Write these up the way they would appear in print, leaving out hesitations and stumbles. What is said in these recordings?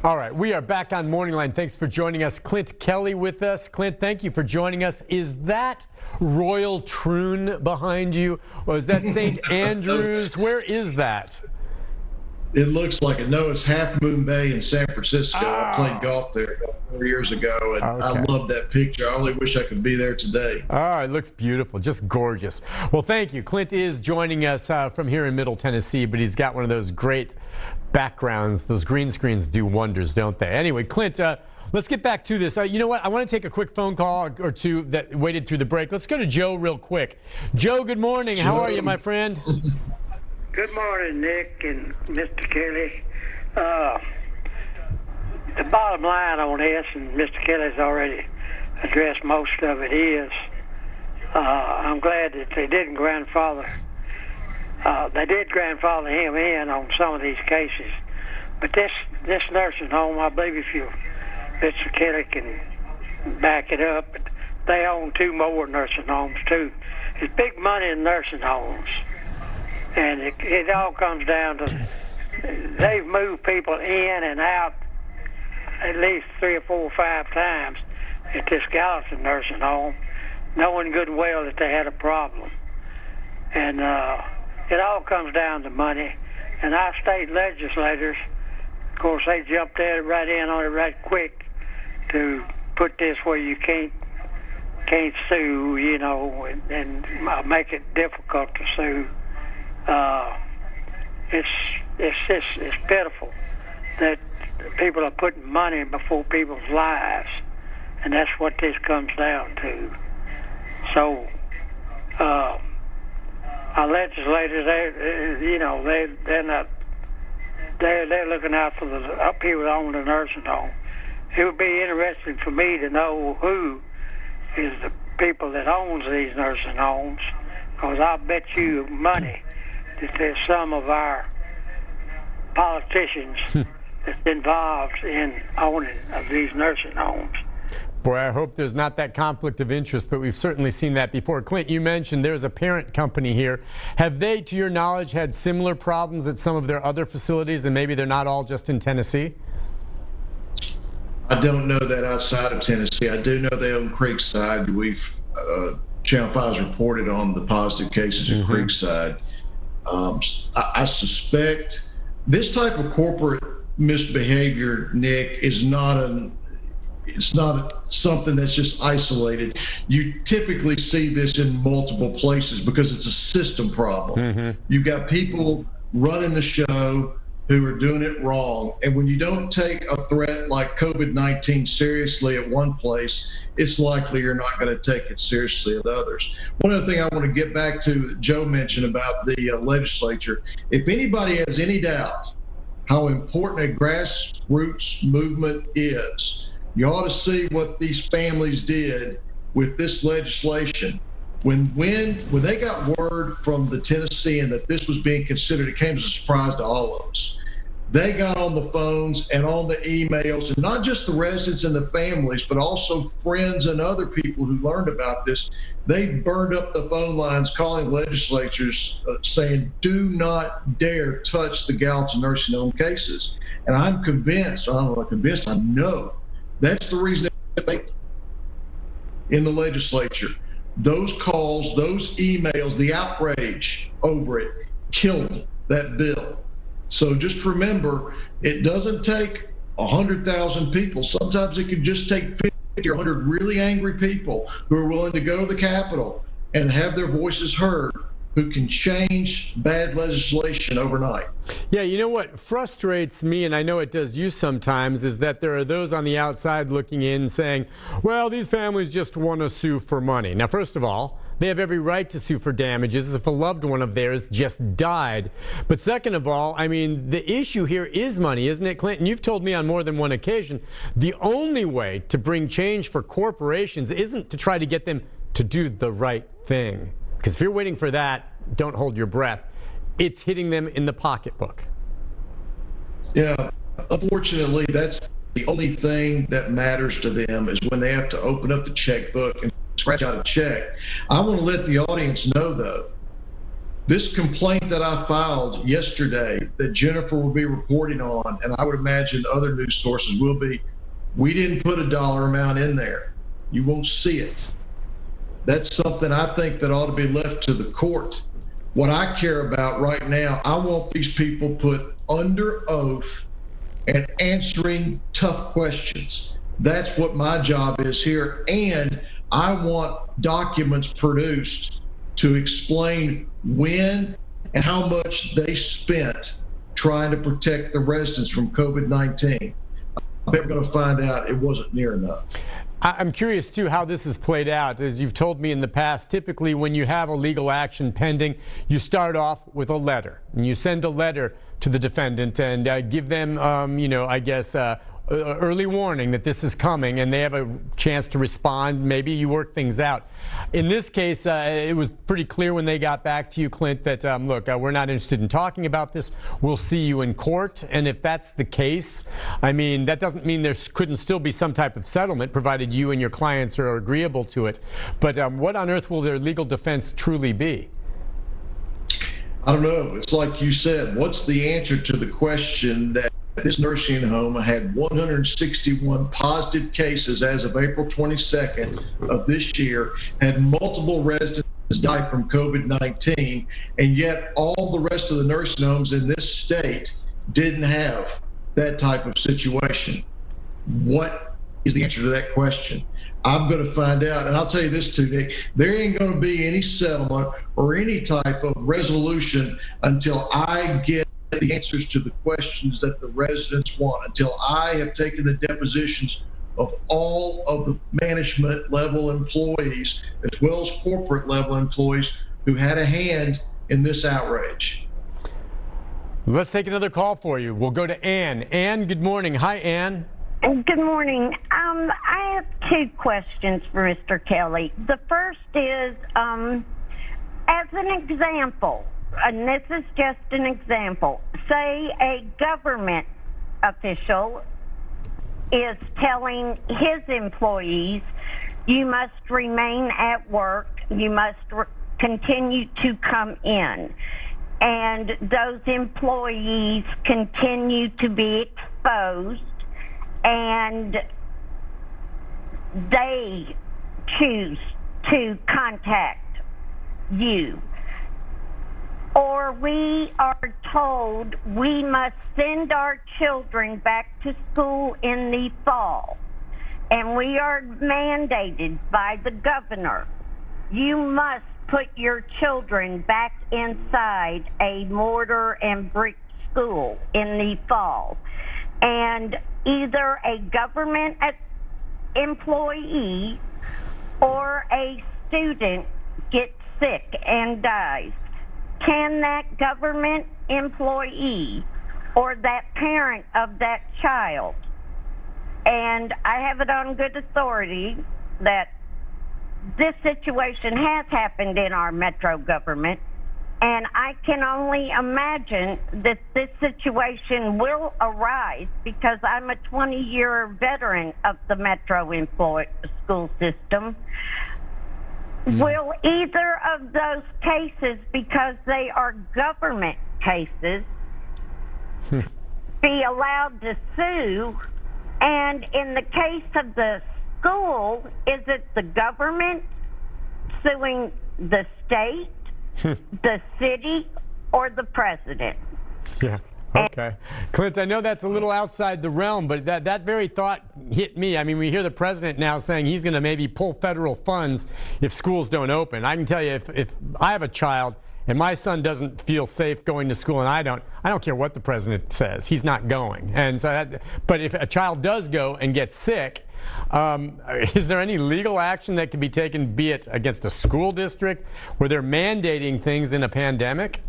All right, we are back on Morning Line. Thanks for joining us. Clint Kelly with us. Clint, thank you for joining us. Is that Royal Troon behind you, or is that St. Andrews? Where is that? It looks like it. No, it's Half Moon Bay in San Francisco. I played golf there 4 years ago, and I love that picture. I only wish I could be there today. Oh, it looks beautiful, just gorgeous. Well, thank you. Clint is joining us from here in Middle Tennessee, but he's got one of those great backgrounds. Those green screens do wonders, don't they? Anyway, Clint, let's get back to this. You know what? I want to take a quick phone call or two that waited through the break. Let's go to Joe real quick. Joe, good morning. How are you, my friend? Good morning, Nick and Mr. Kelly. The bottom line on this, and Mr. Kelly's already addressed most of it, is I'm glad that they didn't grandfather. They did grandfather him in on some of these cases, but this nursing home, I believe if Mr. Kelly can back it up, they own 2 more nursing homes too. It's big money in nursing homes. And it all comes down to they've moved people in and out at least 3 or 4 or 5 times at this Gallatin nursing home, knowing good and well that they had a problem. And it all comes down to money. And our state legislators, of course, they jumped right in on it right quick to put this where you can't sue, you know, and make it difficult to sue. It's pitiful that people are putting money before people's lives, and that's what this comes down to. So, our legislators, they're looking out for the people that own the nursing home. It would be interesting for me to know who is the people that owns these nursing homes, because I'll bet you money that there's some of our politicians that's involved in owning of these nursing homes. Boy, I hope there's not that conflict of interest, but we've certainly seen that before. Clint, you mentioned there's a parent company here. Have they, to your knowledge, had similar problems at some of their other facilities, and maybe they're not all just in Tennessee? I don't know that outside of Tennessee. I do know they own Creekside. We've Channel 5's reported on the positive cases in Creekside. I suspect this type of corporate misbehavior, Nick, is it's not something that's just isolated. You typically see this in multiple places because it's a system problem. You've got people running the show who are doing it wrong. And when you don't take a threat like COVID-19 seriously at one place, it's likely you're not going to take it seriously at others. One other thing I want to get back to that Joe mentioned about the legislature, if anybody has any doubt how important a grassroots movement is, you ought to see what these families did with this legislation. When they got word from the Tennessean that this was being considered, it came as a surprise to all of us. They got on the phones and on the emails, and not just the residents and the families, but also friends and other people who learned about this. They burned up the phone lines calling legislatures saying, do not dare touch the Gallatin nursing home cases. And I'm convinced, I know that's the reason they in the legislature. Those calls, those emails, the outrage over it killed that bill. So just remember, it doesn't take 100,000 people. Sometimes it could just take 50 or 100 really angry people who are willing to go to the Capitol and have their voices heard, who can change bad legislation overnight. Yeah, you know what frustrates me, and I know it does you sometimes, is that there are those on the outside looking in saying, well, these families just want to sue for money. Now, first of all, they have every right to sue for damages if a loved one of theirs just died. But second of all, I mean, the issue here is money, isn't it, Clinton? You've told me on more than one occasion, the only way to bring change for corporations isn't to try to get them to do the right thing. Because if you're waiting for that, don't hold your breath. It's hitting them in the pocketbook. Yeah, unfortunately, that's the only thing that matters to them is when they have to open up the checkbook and scratch out a check. I want to let the audience know, though, This complaint that I filed yesterday that Jennifer will be reporting on, and I would imagine other news sources will be, we didn't put a dollar amount in there. You won't see it. That's something I think that ought to be left to the court. What I care about right now, I want these people put under oath and answering tough questions. That's what my job is here. And I want documents produced to explain when and how much they spent trying to protect the residents from COVID-19. I bet we're going to find out it wasn't near enough. I'm curious, too, how this has played out. As you've told me in the past, typically when you have a legal action pending, you start off with a letter. And you send a letter to the defendant and give them, early warning that this is coming, and they have a chance to respond. Maybe you work things out. In this case, it was pretty clear when they got back to you, Clint, that, look, we're not interested in talking about this. We'll see you in court. And if that's the case, I mean, that doesn't mean there couldn't still be some type of settlement, provided you and your clients are agreeable to it. But what on earth will their legal defense truly be? I don't know. It's like you said, what's the answer to the question that this nursing home had 161 positive cases as of April 22nd of this year, had multiple residents die from COVID-19, and yet all the rest of the nursing homes in this state didn't have that type of situation? What is the answer to that question? I'm going to find out. And I'll tell you this too, Nick, there ain't going to be any settlement or any type of resolution until I get the answers to the questions that the residents want, until I have taken the depositions of all of the management level employees as well as corporate level employees who had a hand in this outrage. Let's take another call for you. We'll go to Ann. Ann, good morning. Hi, Ann. Good morning. I have two questions for Mr. Kelly. The first is, as an example, and this is just an example, say a government official is telling his employees, you must remain at work, you must continue to come in, and those employees continue to be exposed, and they choose to contact you. Or we are told we must send our children back to school in the fall, and we are mandated by the governor, you must put your children back inside a mortar and brick school in the fall. And either a government employee or a student gets sick and dies. Can that government employee or that parent of that child, and I have it on good authority that this situation has happened in our metro government, and I can only imagine that this situation will arise because I'm a 20-year veteran of the metro school system. Will either of those cases, because they are government cases, be allowed to sue? And in the case of the school, is it the government suing the state, the city, or the president? Yeah. Okay. Clint, I know that's a little outside the realm, but that very thought hit me. I mean, we hear the president now saying he's going to maybe pull federal funds if schools don't open. I can tell you, if I have a child and my son doesn't feel safe going to school, and I don't care what the president says, he's not going. And so, but if a child does go and gets sick, is there any legal action that can be taken, be it against a school district where they're mandating things in a pandemic?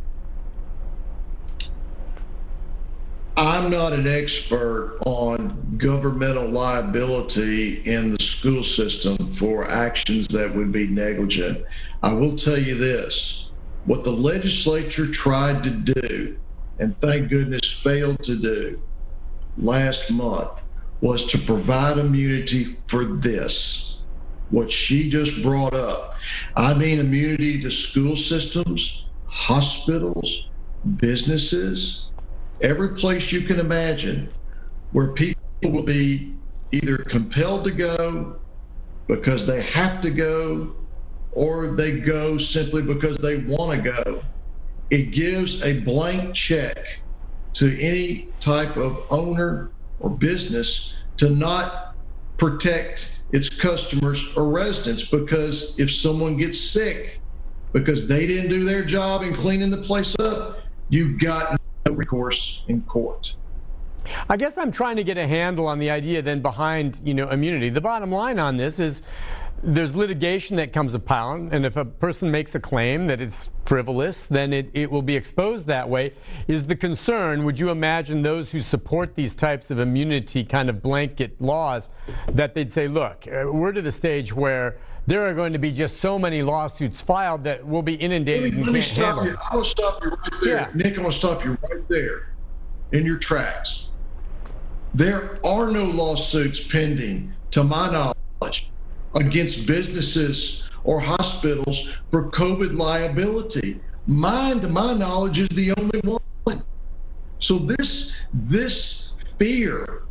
I'm not an expert on governmental liability in the school system for actions that would be negligent. I will tell you this, what the legislature tried to do, and thank goodness failed to do last month, was to provide immunity for this, what she just brought up. I mean immunity to school systems, hospitals, businesses, every place you can imagine where people will be either compelled to go because they have to go, or they go simply because they want to go. It gives a blank check to any type of owner or business to not protect its customers or residents, because if someone gets sick because they didn't do their job in cleaning the place up, you've got no recourse in court. I guess I'm trying to get a handle on the idea then behind, immunity. The bottom line on this is there's litigation that comes upon, and if a person makes a claim that it's frivolous, then it will be exposed that way. Is the concern, would you imagine those who support these types of immunity kind of blanket laws, that they'd say, look, we're to the stage where there are going to be just so many lawsuits filed that we'll be inundated and Let me can't handle stop you. it. I'm going to stop you right there. Yeah. Nick, I'm going to stop you right there in your tracks. There are no lawsuits pending, to my knowledge, against businesses or hospitals for COVID liability. Mine, to my knowledge, is the only one. So this fear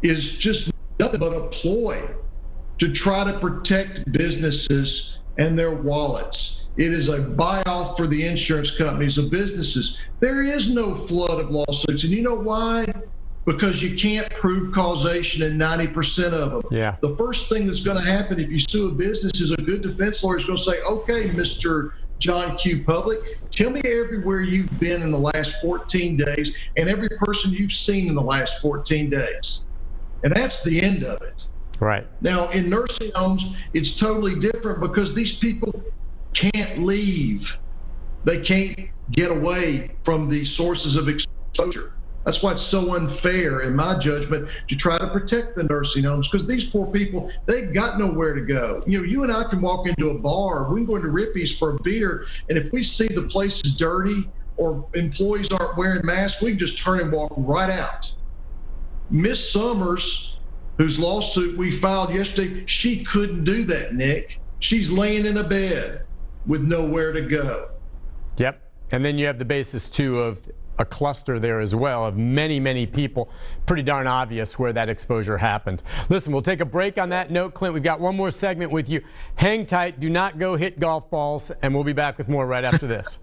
is just nothing but a ploy to try to protect businesses and their wallets. It is a buy-off for the insurance companies of businesses. There is no flood of lawsuits. And you know why? Because you can't prove causation in 90% of them. Yeah. The first thing that's going to happen if you sue a business is a good defense lawyer is going to say, okay, Mr. John Q. Public, tell me everywhere you've been in the last 14 days and every person you've seen in the last 14 days. And that's the end of it. Right. Now, in nursing homes, it's totally different because these people can't leave. They can't get away from the sources of exposure. That's why it's so unfair, in my judgment, to try to protect the nursing homes, because these poor people, they've got nowhere to go. You and I can walk into a bar, we can go into Rippy's for a beer, and if we see the place is dirty or employees aren't wearing masks, we can just turn and walk right out. Miss Summers, whose lawsuit we filed yesterday, she couldn't do that, Nick. She's laying in a bed with nowhere to go. Yep. And then you have the basis, too, of a cluster there as well of many, many people. Pretty darn obvious where that exposure happened. Listen, we'll take a break on that note. Clint, we've got one more segment with you. Hang tight. Do not go hit golf balls, and we'll be back with more right after this.